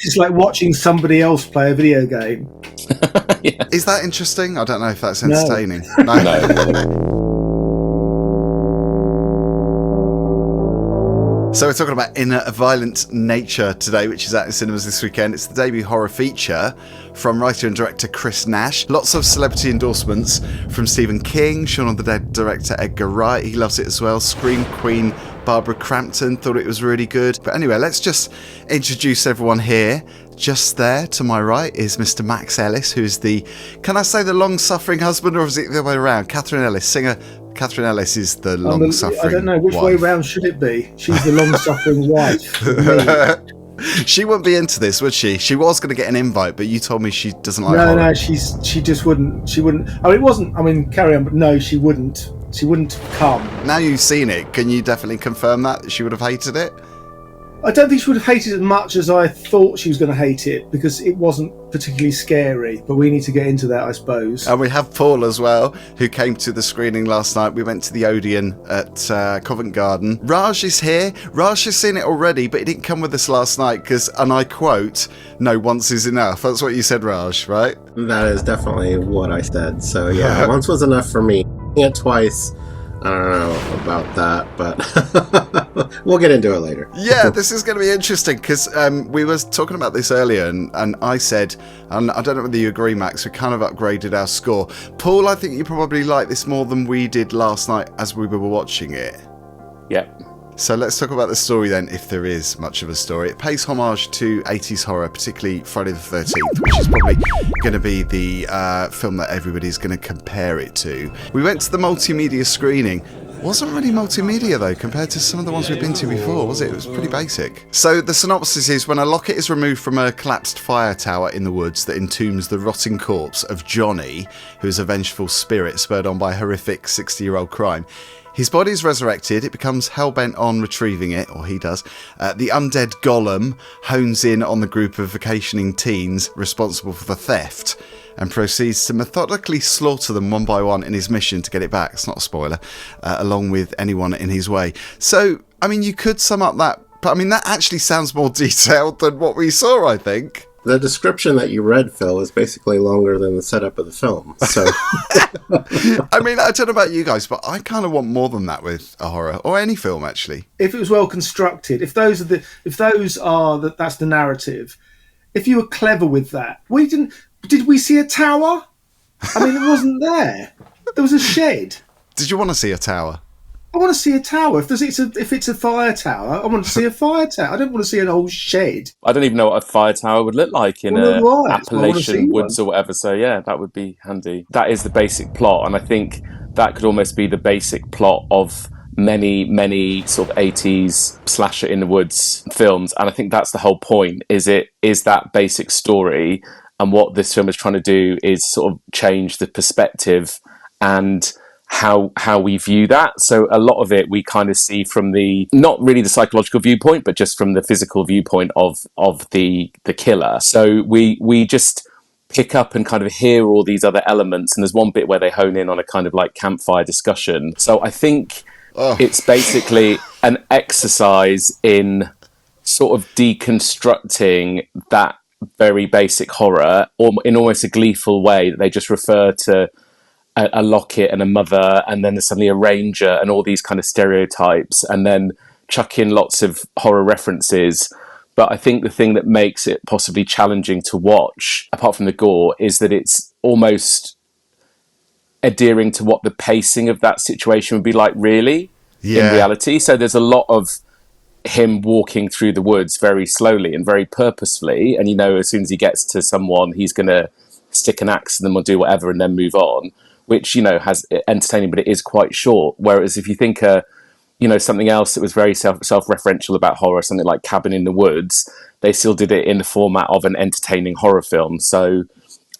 It's like watching somebody else play a video game. Yeah. Is that interesting? I don't know if that's entertaining. No. So we're talking about In a Violent Nature today, which is out in cinemas this weekend. It's the debut horror feature from writer and director Chris Nash. Lots of celebrity endorsements from Stephen King, Shaun of the Dead director Edgar Wright. He loves it as well. Scream Queen Barbara Crampton thought it was really good. But anyway, let's just introduce everyone here. Just there to my right is Mr. Max Ellis, who is the, can I say the long-suffering husband, or is it the other way around? Catherine Ellis, singer. Catherine Ellis is the long-suffering I don't know which wife. way round should it be. She's the long-suffering wife. She wouldn't be into this, would she? She was going to get an invite, but you told me she doesn't like No, horror. no, she just wouldn't. She wouldn't. I mean, it wasn't. I mean, carry on, but no, she wouldn't. She wouldn't come. Now you've seen it, can you definitely confirm that she would have hated it? I don't think she would have hated it as much as I thought she was going to hate it, because it wasn't particularly scary. But we need to get into that, I suppose. And we have Paul as well, who came to the screening last night. We went to the Odeon at Covent Garden. Raj is here. Raj has seen it already, but he didn't come with us last night because, and I quote, "No, once is enough." That's what you said, Raj, right? That is definitely what I said. So yeah, once was enough for me. Yeah, twice. I don't know about that, but we'll get into it later. Yeah, this is going to be interesting because we were talking about this earlier, and I said, and I don't know whether you agree, Max, we kind of upgraded our score. Paul, I think you probably like this more than we did last night as we were watching it. Yeah. So let's talk about the story then, if there is much of a story. It pays homage to 80s horror, particularly Friday the 13th, which is probably going to be the film that everybody's going to compare it to. We went to the multimedia screening. Wasn't really multimedia though, compared to some of the ones we've been to before, was it? It was pretty basic. So the synopsis is, when a locket is removed from a collapsed fire tower in the woods that entombs the rotting corpse of Johnny, who is a vengeful spirit spurred on by horrific 60-year-old crime, his body is resurrected. It becomes hell-bent on retrieving it, or he does. The undead golem hones in on the group of vacationing teens responsible for the theft and proceeds to methodically slaughter them one by one in his mission to get it back. It's not a spoiler. Along with anyone in his way. So, I mean, you could sum up that, but I mean, that actually sounds more detailed than what we saw, I think. The description that you read, Phil, is basically longer than the setup of the film. So, I mean, I don't know about you guys, but I kind of want more than that with a horror or any film, actually. If it was well constructed, that's the narrative. If you were clever with that, did we see a tower? I mean, it wasn't there. There was a shed. Did you want to see a tower? I want to see a tower. If it's a fire tower, I want to see a fire tower. I don't want to see an old shed. I don't even know what a fire tower would look like in Appalachian woods or whatever. So yeah, that would be handy. That is the basic plot, and I think that could almost be the basic plot of many sort of 80s slasher in the woods films. And I think that's the whole point. Is that basic story, and what this film is trying to do is sort of change the perspective and how we view that. So a lot of it we kind of see from the, not really the psychological viewpoint, but just from the physical viewpoint of the killer. So we just pick up and kind of hear all these other elements, and there's one bit where they hone in on a kind of like campfire discussion. So I think it's basically an exercise in sort of deconstructing that very basic horror, or in almost a gleeful way that they just refer to a locket and a mother, and then there's suddenly a ranger and all these kind of stereotypes, and then chuck in lots of horror references. But I think the thing that makes it possibly challenging to watch, apart from the gore, is that it's almost adhering to what the pacing of that situation would be like really in reality. So there's a lot of him walking through the woods very slowly and very purposefully, and as soon as he gets to someone, he's going to stick an axe in them or do whatever and then move on, which has entertaining, but it is quite short. Whereas if you think something else that was very self-referential about horror, something like Cabin in the Woods, they still did it in the format of an entertaining horror film. So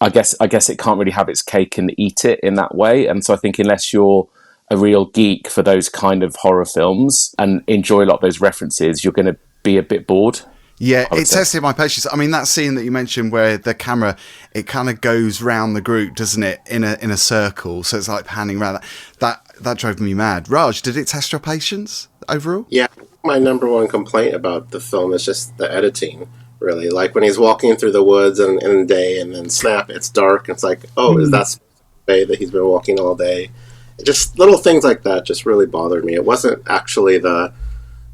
I guess it can't really have its cake and eat it in that way. And so I think unless you're a real geek for those kind of horror films and enjoy a lot of those references, you're going to be a bit bored. Yeah, it tested my patience. I mean, that scene that you mentioned where the camera, it kind of goes round the group, doesn't it, in a circle, so it's like panning around. That drove me mad. Raj, did it test your patience overall? Yeah, my number one complaint about the film is just the editing, really. Like when he's walking through the woods in the day, and then snap, it's dark. It's like, oh, is that the way that he's been walking all day? Just little things like that just really bothered me. It wasn't actually the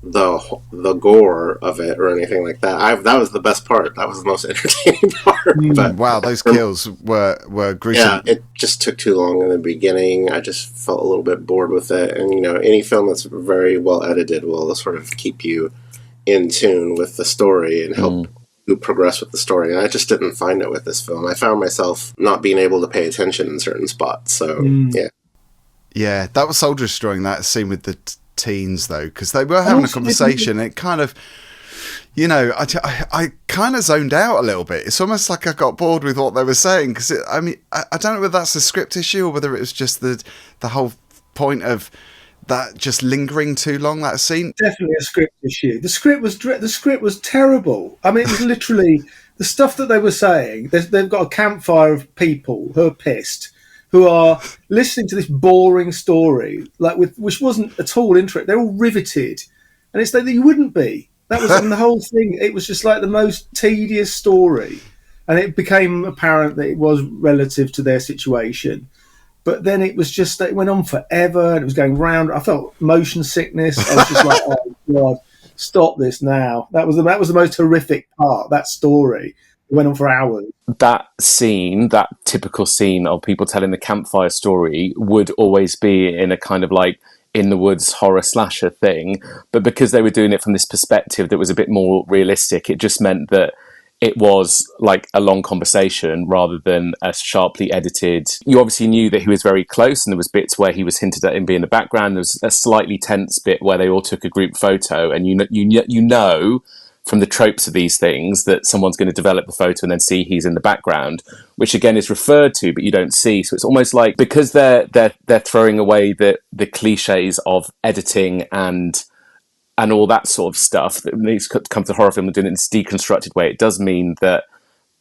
gore of it or anything like that. That was the best part. That was the most entertaining part. But wow, those kills were gruesome. Yeah, it just took too long in the beginning. I just felt a little bit bored with it. And any film that's very well edited will sort of keep you in tune with the story and help you progress with the story. And I just didn't find it with this film. I found myself not being able to pay attention in certain spots. So yeah, that was soul destroying, that scene with the teens though, because they were having a conversation. It kind of, I kind of zoned out a little bit. It's almost like I got bored with what they were saying, because I don't know whether that's a script issue or whether it was just the whole point of that just lingering too long, that scene. Definitely a script issue. The script was terrible. I mean, it was literally the stuff that they were saying. They've got a campfire of people who are pissed, who are listening to this boring story, which wasn't at all interesting. They're all riveted, and it's that you wouldn't be. That was the whole thing. It was just like the most tedious story, and it became apparent that it was relative to their situation. But then it was just that it went on forever, and it was going round. I felt motion sickness. I was just like, oh God, stop this now. That was the most horrific part. That story. It went on for hours. That scene, that typical scene of people telling the campfire story, would always be in a kind of like in the woods horror slasher thing. But because they were doing it from this perspective that was a bit more realistic, it just meant that it was like a long conversation rather than a sharply edited. You obviously knew that he was very close, and there was bits where he was hinted at him being in the background. There was a slightly tense bit where they all took a group photo, and you know from the tropes of these things that someone's going to develop the photo and then see he's in the background, which again is referred to but you don't see. So it's almost like, because they're throwing away the cliches of editing and all that sort of stuff that needs to come to horror film and doing it in this deconstructed way, it does mean that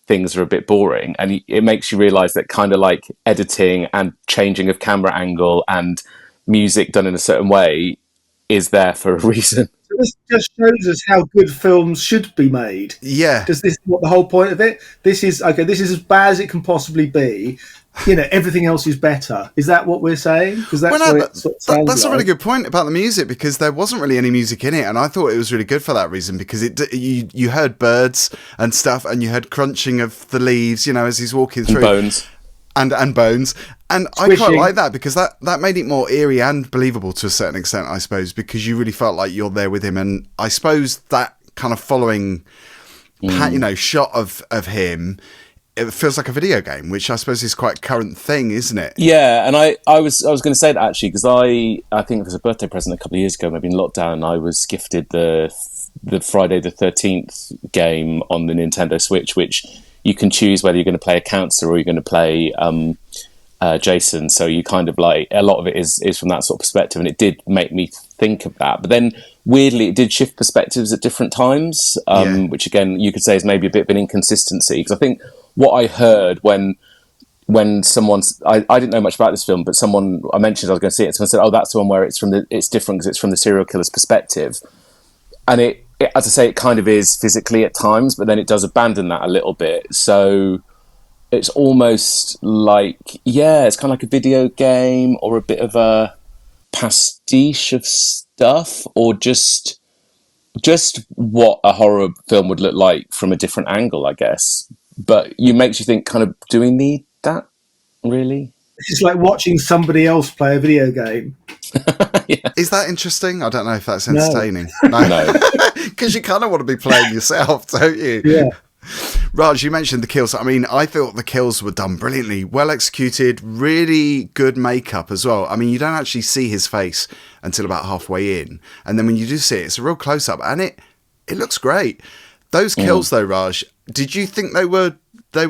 things are a bit boring, and it makes you realise that kind of like editing and changing of camera angle and music done in a certain way is there for a reason. So this just shows us how good films should be made. Yeah. Does this what the whole point of it? This is as bad as it can possibly be. Everything else is better. Is that what we're saying? Because that's that's a really good point about the music, because there wasn't really any music in it, and I thought it was really good for that reason, because you heard birds and stuff, and you heard crunching of the leaves, as he's walking through. Bones. And bones. And I quite like that, because that made it more eerie and believable to a certain extent, I suppose, because you really felt like you're there with him. And I suppose that kind of following shot of him, it feels like a video game, which I suppose is quite a current thing, isn't it? Yeah, and I was going to say that actually, because I think it was a birthday present a couple of years ago, maybe in lockdown, I was gifted the Friday the 13th game on the Nintendo Switch, which you can choose whether you're going to play a counselor or you're going to play Jason. So you kind of like, a lot of it is from that sort of perspective, and it did make me think of that. But then weirdly, it did shift perspectives at different times, which again you could say is maybe a bit of an inconsistency, because I think what I heard when someone's, I didn't know much about this film, but someone, I mentioned I was going to see it, someone said, oh, that's the one where it's different because it's from the serial killer's perspective. And it, as I say, it kind of is physically at times, but then it does abandon that a little bit. So it's almost like, it's kind of like a video game or a bit of a pastiche of stuff, or just what a horror film would look like from a different angle, I guess. But it makes you think, kind of, do we need that, really? It's like watching somebody else play a video game. Yeah. Is that interesting? I don't know if that's entertaining. No. Because you kind of want to be playing yourself, don't you? Yeah. Raj, you mentioned the kills. I mean, I thought the kills were done brilliantly, well executed, really good makeup as well. I mean, you don't actually see his face until about halfway in, and then when you do see it, it's a real close-up, and it looks great. Those kills, though, Raj, did you think they were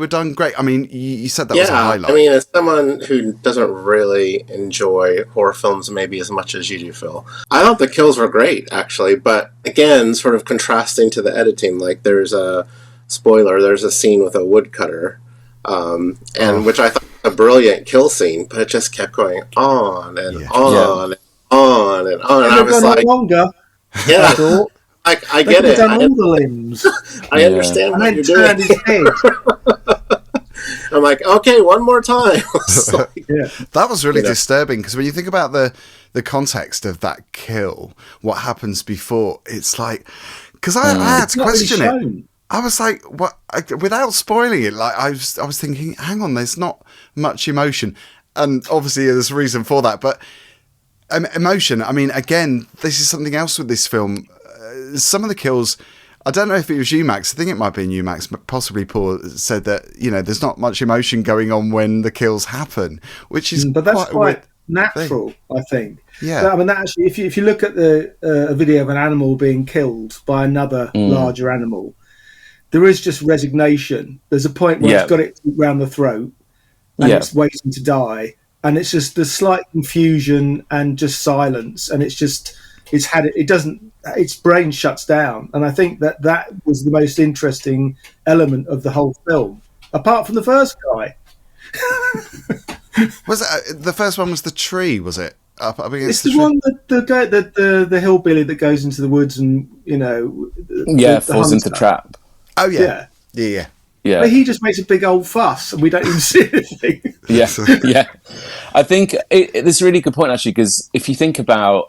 done great? I mean, you said that was a highlight. I mean, as someone who doesn't really enjoy horror films maybe as much as you do, Phil, I thought the kills were great, actually. But again, sort of contrasting to the editing, like there's a scene with a woodcutter, which I thought was a brilliant kill scene, but it just kept going on and on and on and on. And I was like, longer. Yeah. I get it. Done all the limbs. I understand what you're doing. And then turn his head. I'm like, okay, one more time. That was really disturbing, because when you think about the context of that kill, what happens before, it's like, because I had to question it. I was like, what? Without spoiling it, like I was thinking, hang on, there's not much emotion, and obviously there's a reason for that. But emotion, I mean, again, this is something else with this film. Some of the kills, I don't know if it was you, Max. I think it might be you, Max, but possibly Paul said that, you know, there's not much emotion going on when the kills happen, which is but that's quite natural, I think. Yeah, I mean, that actually, if you look at a video of an animal being killed by another larger animal, there is just resignation. There's a point where it's got it round the throat and it's waiting to die, and it's just the slight confusion and just silence, and it's just its brain shuts down. And I think that was the most interesting element of the whole film, apart from the first guy. Was it the first one? Was the tree? Was it up against it's the one the hillbilly that goes into the woods and, you know, falls into the trap. Oh yeah. But he just makes a big old fuss and we don't even see anything. I think it's a really good point, actually, because if you think about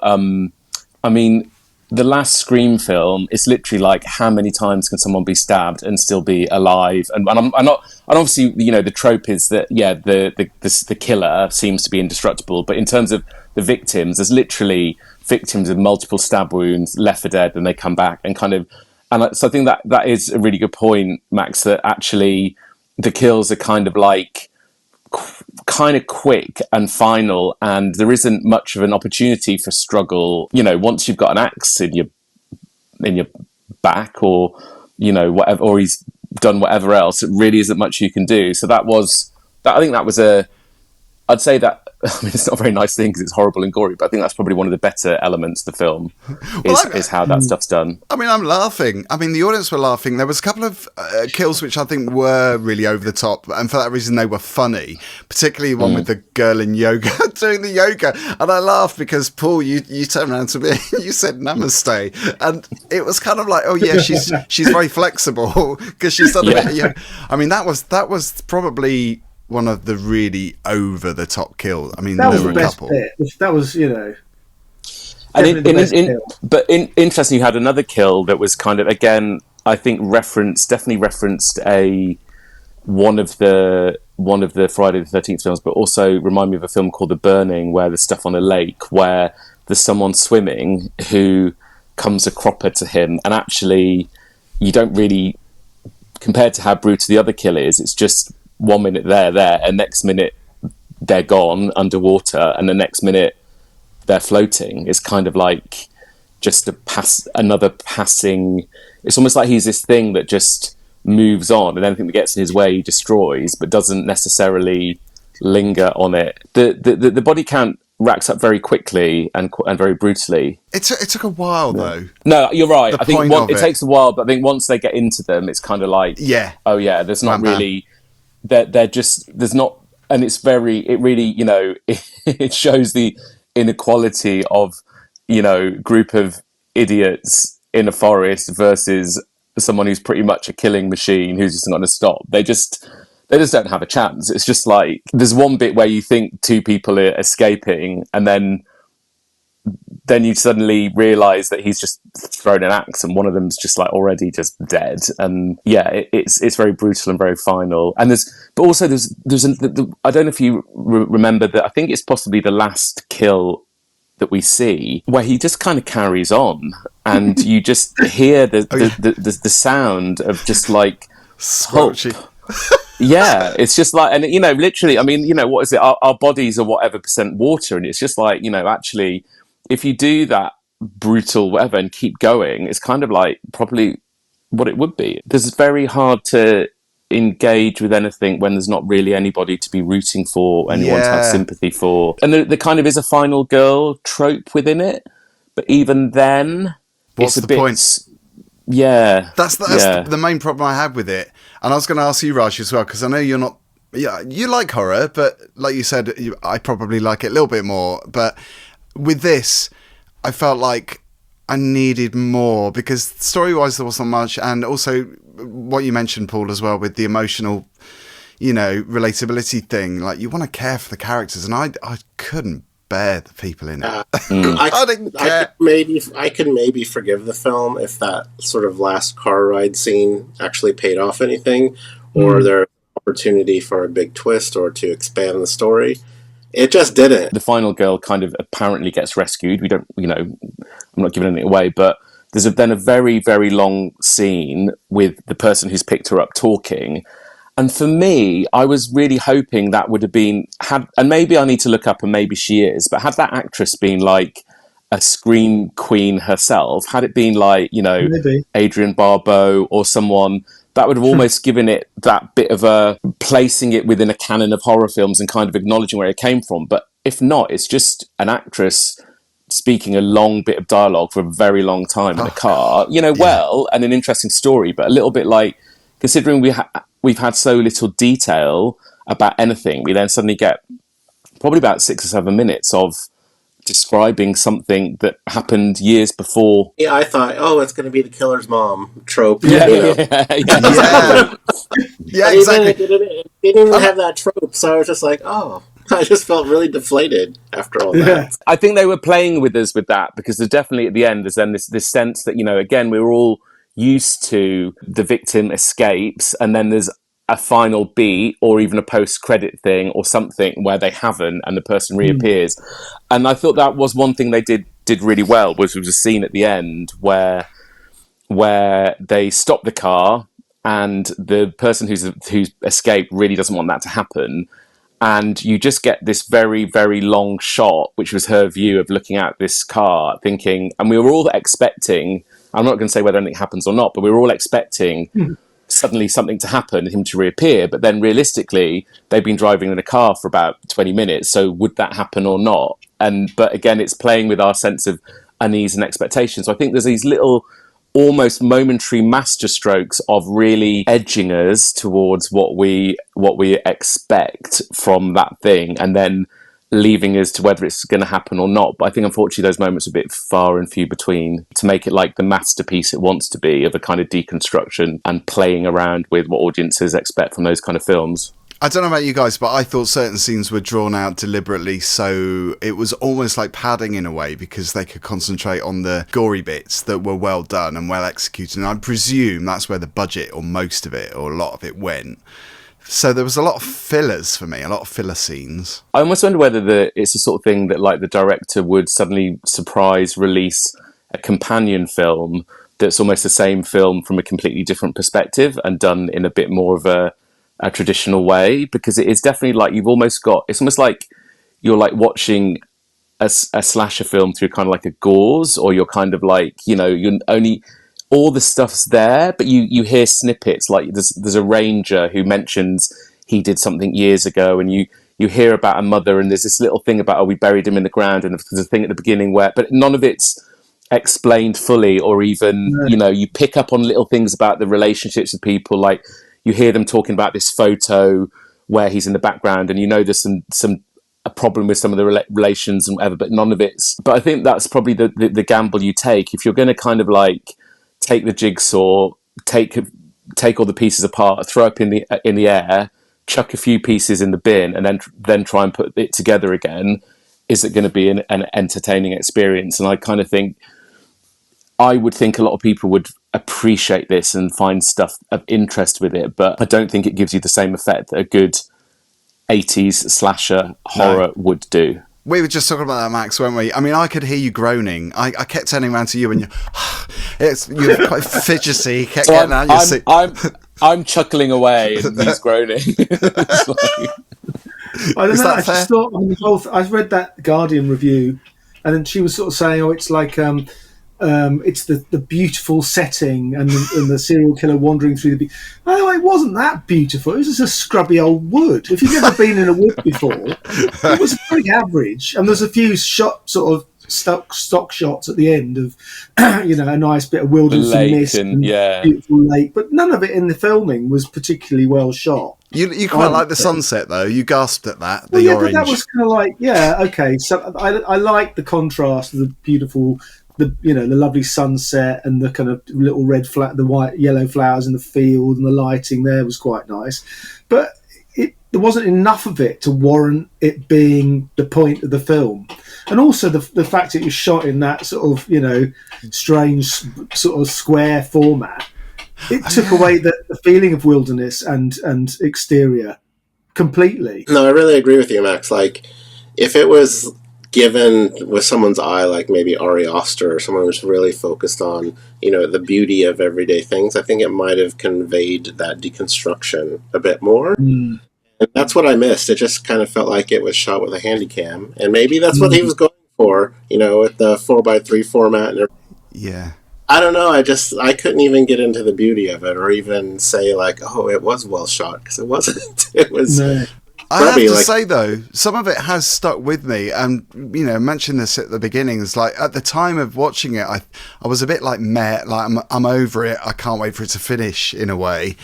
I mean, the last Scream film, it's literally like, how many times can someone be stabbed and still be alive? And I'm not, and obviously, you know, the trope is that the killer seems to be indestructible, but in terms of the victims, there's literally victims of multiple stab wounds left for dead, and they come back and kind of. And so I think that is a really good point, Max, that actually the kills are kind of like kind of quick and final, and there isn't much of an opportunity for struggle. You know, once you've got an axe in your back, or, you know, whatever, or he's done whatever else, it really isn't much you can do. So I think that was I'd say that, I mean, it's not a very nice thing because it's horrible and gory, but I think that's probably one of the better elements of the film, is how that stuff's done. I mean, I'm laughing. I mean, the audience were laughing. There was a couple of kills which I think were really over the top, and for that reason they were funny, particularly one with the girl in yoga doing the yoga. And I laughed because, Paul, you turned around to me and you said namaste, and it was kind of like, oh yeah, she's very flexible because she's done a bit of yoga. I mean, that was probably one of the really over the top kills. I mean, that there were the a best couple. Bit. That was, you know. And interesting, you had another kill that was kind of, again, I think definitely referenced one of the Friday the 13th films, but also remind me of a film called The Burning, where there's stuff on a lake where there's someone swimming who comes a cropper to him, and actually you don't really, compared to how brutal the other kill is, it's just 1 minute there, and next minute they're gone underwater, and the next minute they're floating. It's kind of like just another passing. It's almost like he's this thing that just moves on, and anything that gets in his way he destroys, but doesn't necessarily linger on it. The body count racks up very quickly and very brutally. It took a while though. No, you're right. I think it takes a while, but I think once they get into them, it's kind of like, there's not really. They're just, there's not, and it really, you know, it shows the inequality of, you know, group of idiots in a forest versus someone who's pretty much a killing machine who's just not going to stop. They just don't have a chance. It's just like, there's one bit where you think two people are escaping, and then you suddenly realise that he's just thrown an axe and one of them's just like already just dead. And it's very brutal and very final. And there's I don't know if you remember that, I think it's possibly the last kill that we see where he just kind of carries on, and you just hear the sound of just like pulp. Yeah, it's just like, and you know, literally, I mean, you know, what is it? Our bodies are whatever % water, and it's just like, you know, actually, if you do that brutal whatever and keep going, it's kind of like probably what it would be. It's very hard to engage with anything when there's not really anybody to be rooting for, anyone to have sympathy for. And there kind of is a final girl trope within it, but even then, what's the point? Yeah. That's the main problem I had with it. And I was going to ask you, Raj, as well, because I know you're not... Yeah, you like horror, but like you said, I probably like it a little bit more. But with this, I felt like I needed more, because story-wise there wasn't much, and also what you mentioned, Paul, as well, with the emotional, relatability thing. Like, you want to care for the characters, and I couldn't bear the people in it. I didn't care. I could maybe forgive the film if that sort of last car ride scene actually paid off anything, or there's opportunity for a big twist or to expand the story. It just didn't. The final girl kind of apparently gets rescued. We don't, I'm not giving anything away, but there's then a very, very long scene with the person who's picked her up talking. And for me, I was really hoping that would have been, and maybe I need to look up and maybe she is, but had that actress been like a scream queen herself, had it been like, maybe Adrienne Barbeau or someone, that would have almost given it that bit of a placing it within a canon of horror films and kind of acknowledging where it came from. But if not, it's just an actress speaking a long bit of dialogue for a very long time in a car, well, and an interesting story, but a little bit like, considering we've had so little detail about anything, we then suddenly get probably about 6 or 7 minutes of describing something that happened years before. Yeah, I thought, it's going to be the killer's mom trope. Yeah, exactly. They didn't even have that trope, so I was just like, I just felt really deflated after all that. Yeah. I think they were playing with us with that, because there's definitely at the end, there's then this sense that, again, we were all used to the victim escapes, and then there's a final beat or even a post-credit thing or something where they haven't and the person reappears. And I thought that was one thing they did really well, was there was a scene at the end where they stop the car and the person who's escaped really doesn't want that to happen. And you just get this very, very long shot, which was her view of looking at this car, thinking, and we were all expecting, I'm not going to say whether anything happens or not, but we were all expecting suddenly something to happen and him to reappear. But then realistically, they've been driving in a car for about 20 minutes. So would that happen or not? But again, it's playing with our sense of unease and expectations. So I think there's these little almost momentary masterstrokes of really edging us towards what we expect from that thing, and then leaving us to whether it's going to happen or not. But I think unfortunately those moments are a bit far and few between to make it like the masterpiece it wants to be, of a kind of deconstruction and playing around with what audiences expect from those kind of films. I don't know about you guys, but I thought certain scenes were drawn out deliberately, so it was almost like padding in a way, because they could concentrate on the gory bits that were well done and well executed. And I presume that's where the budget, or most of it, or a lot of it went. So there was a lot of fillers for me, a lot of filler scenes. I almost wonder whether it's the sort of thing that like the director would suddenly surprise release a companion film that's almost the same film from a completely different perspective and done in a bit more of a traditional way, because it is definitely like you've almost got, it's almost like you're like watching a slasher film through kind of like a gauze, or you're kind of like, you're only, all the stuff's there, but you hear snippets, like there's a ranger who mentions he did something years ago, and you hear about a mother, and there's this little thing about, we buried him in the ground, and there's a thing at the beginning where, but none of it's explained fully, or even, you pick up on little things about the relationships of people, like you hear them talking about this photo where he's in the background, and there's a problem with some of the relations and whatever, but none of it's, but I think that's probably the gamble you take if you're going to kind of like take the jigsaw, take all the pieces apart, throw up in the air, chuck a few pieces in the bin, and then try and put it together again. Is it going to be an entertaining experience? And I kind of think, I would think a lot of people would appreciate this and find stuff of interest with it, but I don't think it gives you the same effect that a good 80s slasher horror would do. We were just talking about that, Max, weren't we? I mean, I could hear you groaning. I kept turning around to you, and you're quite fidgety. Kept so getting out your seat. I'm chuckling away, and he's groaning. I don't know. I just thought, I read that Guardian review, and then she was sort of saying, it's like it's the beautiful setting and the serial killer wandering through the. By the way, it wasn't that beautiful. It was just a scrubby old wood. If you've never been in a wood before, it was pretty average. And there's a few stock shots at the end of a nice bit of wilderness and mist and beautiful lake. But none of it in the filming was particularly well shot. You quite like the sunset, though. You gasped at that. But that was kind of like, okay. So I like the contrast of the beautiful the lovely sunset and the kind of little the white, yellow flowers in the field, and the lighting there was quite nice. But there wasn't enough of it to warrant it being the point of the film. And also the fact it was shot in that sort of, strange sort of square format, it took away the feeling of wilderness and exterior completely. No, I really agree with you, Max. Like, if it was given with someone's eye, like maybe Ari Aster or someone who's really focused on, the beauty of everyday things, I think it might have conveyed that deconstruction a bit more. And that's what I missed. It just kind of felt like it was shot with a handy cam. And maybe that's what he was going for, with the 4:3 format. And yeah. I don't know. I couldn't even get into the beauty of it, or even say like, oh, it was well shot, because it wasn't. It was. No. I have to say though, some of it has stuck with me, and I mentioned this at the beginning. It's like at the time of watching it, I was a bit like meh, like I'm over it. I can't wait for it to finish in a way.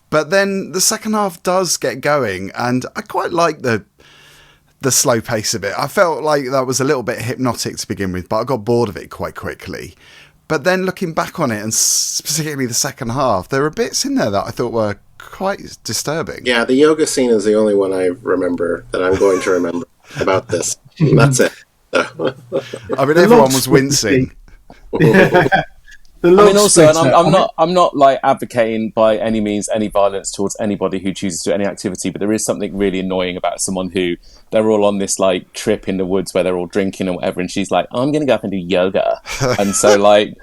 But then the second half does get going, and I quite like the slow pace of it. I felt like that was a little bit hypnotic to begin with, but I got bored of it quite quickly. But then looking back on it, and specifically the second half, there are bits in there that I thought were quite disturbing. Yeah, the yoga scene is the only one I remember that I'm going to remember about this. And that's it. I mean, everyone was wincing. I mean, also, and I'm not like advocating by any means any violence towards anybody who chooses to do any activity, but there is something really annoying about someone who they're all on this like trip in the woods where they're all drinking and whatever, and she's like, I'm going to go up and do yoga, and so like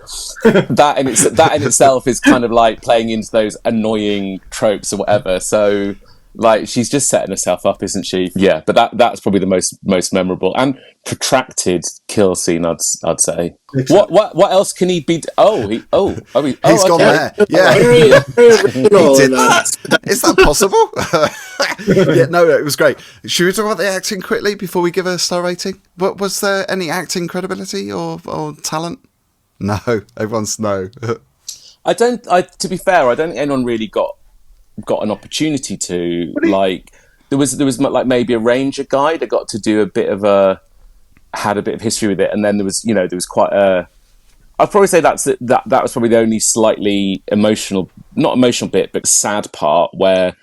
that in itself is kind of like playing into those annoying tropes or whatever. So like she's just setting herself up, isn't she? Yeah, but that's probably the most memorable and protracted kill scene, I'd say. Exactly. What else can he be? He's gone there. Yeah, he did that. Is that possible? Yeah, no, it was great. Should we talk about the acting quickly before we give a star rating? What was there any acting credibility or talent? No, everyone's no. To be fair, I don't think anyone really got an opportunity to. Like there was like maybe a ranger guy that got to do had a bit of history with it, and then there was quite a. I'd probably say that was probably the only slightly not emotional bit, but sad part where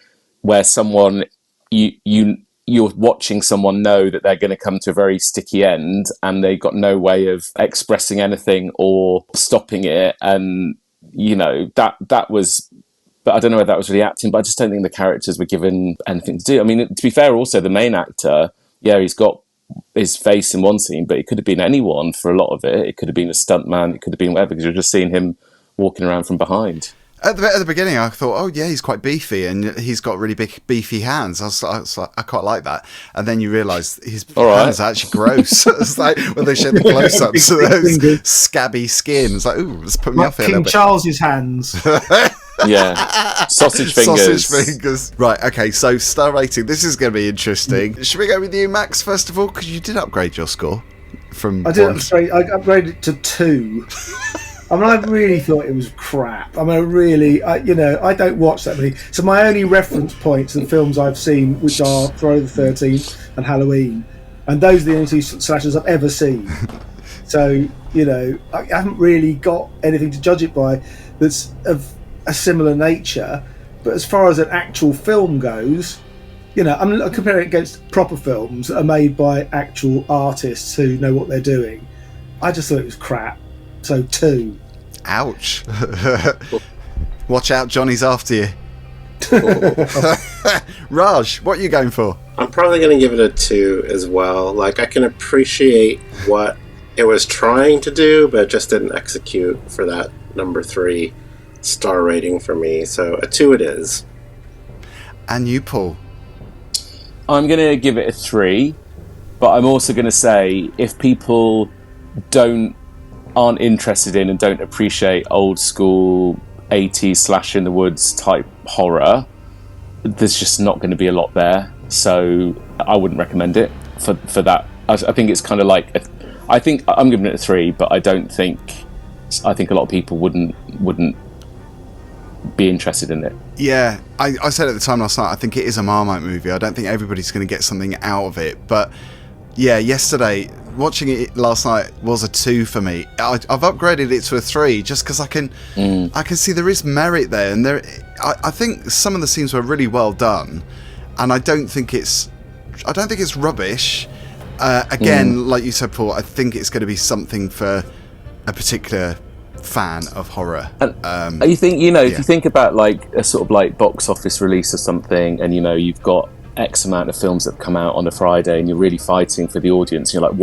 someone you're watching someone know that they're going to come to a very sticky end, and they've got no way of expressing anything or stopping it, and that was. But I don't know whether that was really acting, but I just don't think the characters were given anything to do. I mean, to be fair, also the main actor, he's got his face in one scene, but it could have been anyone for a lot of it. It could have been a stuntman, it could have been whatever, because you're just seeing him walking around from behind. At the beginning, I thought, oh yeah, he's quite beefy, and he's got really big beefy hands. I quite like that. And then you realise his hands are actually gross. It's like when they show the close-ups of those scabby skin. It's like, ooh, let's put me off here a little bit. King Charles's hands. Yeah, sausage fingers. Sausage fingers. Right, okay, so star rating. This is going to be interesting. Should we go with you, Max, first of all? Because you did upgrade your score from I upgraded it to 2. I mean, I really thought it was crap. I mean, I don't watch that many. So my only reference points are the films I've seen, which are Friday the 13th and Halloween. And those are the only 2 slashers I've ever seen. So, I haven't really got anything to judge it by that's of a similar nature. But as far as an actual film goes, I'm comparing it against proper films that are made by actual artists who know what they're doing. I just thought it was crap. So 2. Ouch. Watch out, Johnny's after you. Raj, what are you going for? I'm probably going to give it a 2 as well. Like, I can appreciate what it was trying to do, but it just didn't execute for that number 3 star rating for me. So a 2 it is. And you, Paul? I'm going to give it a 3, but I'm also going to say if people aren't interested in and don't appreciate old school 80s slash in the woods type horror, there's just not going to be a lot there, so I wouldn't recommend it for that. I think it's kind of like I think I'm giving it a 3, but I think a lot of people wouldn't be interested in it. Yeah, I said at the time last night, I think it is a Marmite movie. I don't think everybody's going to get something out of it, but yeah, yesterday watching it last night was a 2 for me. I've upgraded it to a 3 just because I can see there is merit there, and I think some of the scenes were really well done, and I don't think it's rubbish. Again, like you said, Paul, I think it's going to be something for a particular fan of horror. And you think, if you think about like a sort of like box office release or something, and you've got X amount of films that have come out on a Friday, and you're really fighting for the audience, you're like,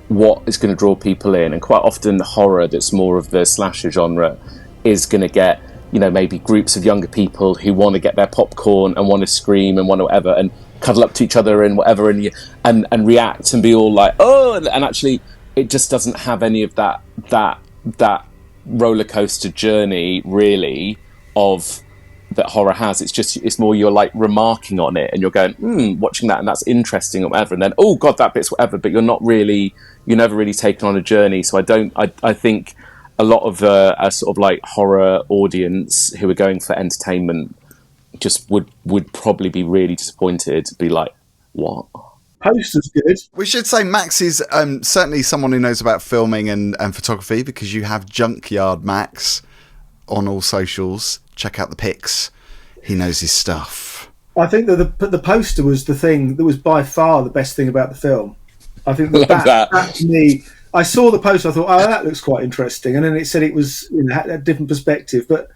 what is going to draw people in? And quite often horror that's more of the slasher genre is going to get maybe groups of younger people who want to get their popcorn and want to scream and want to whatever and cuddle up to each other and whatever and react and be all like, oh, and actually it just doesn't have any of that roller coaster journey really of that horror has. It's more you're like remarking on it and you're going, watching that and that's interesting or whatever, and then oh god, that bit's whatever, but you're never really taken on a journey. So I think a lot of a sort of like horror audience who are going for entertainment just would probably be really disappointed, be like, what? Poster's good. We should say Max is certainly someone who knows about filming and photography, because you have Junkyard Max on all socials. Check out the pics. He knows his stuff. I think that the poster was the thing that was by far the best thing about the film. I think that to me, I saw the poster, I thought, oh, that looks quite interesting, and then it said it was had a different perspective, but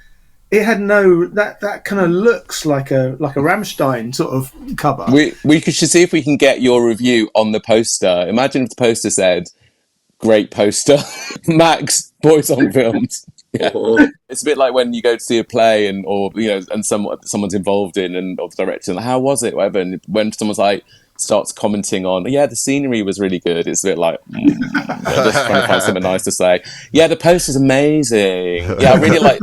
it had that kind of looks like a Rammstein sort of cover. We should see if we can get your review on the poster. Imagine if the poster said, "Great poster, Max, Boys on Films." Yeah. It's a bit like when you go to see a play and someone's involved in or directing, how was it, whatever, and when someone's like starts commenting on, yeah, the scenery was really good, it's a bit like just trying to find something nice to say. Yeah, the poster's amazing. Yeah, I really like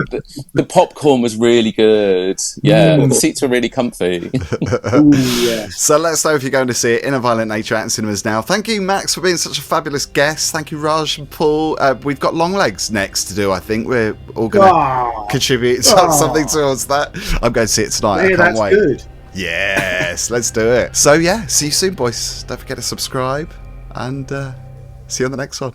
the popcorn was really good. Yeah, the seats were really comfy. Ooh, yes. So let us know if you're going to see it in a violent nature at cinemas now. Thank you, Max, for being such a fabulous guest. Thank you, Raj and Paul. We've got Long Legs next to do. I think we're all going to contribute something towards that. I'm going to see it tonight. I can't wait. Good. Yes, let's do it. So yeah, see you soon, boys. Don't forget to subscribe, and see you on the next one.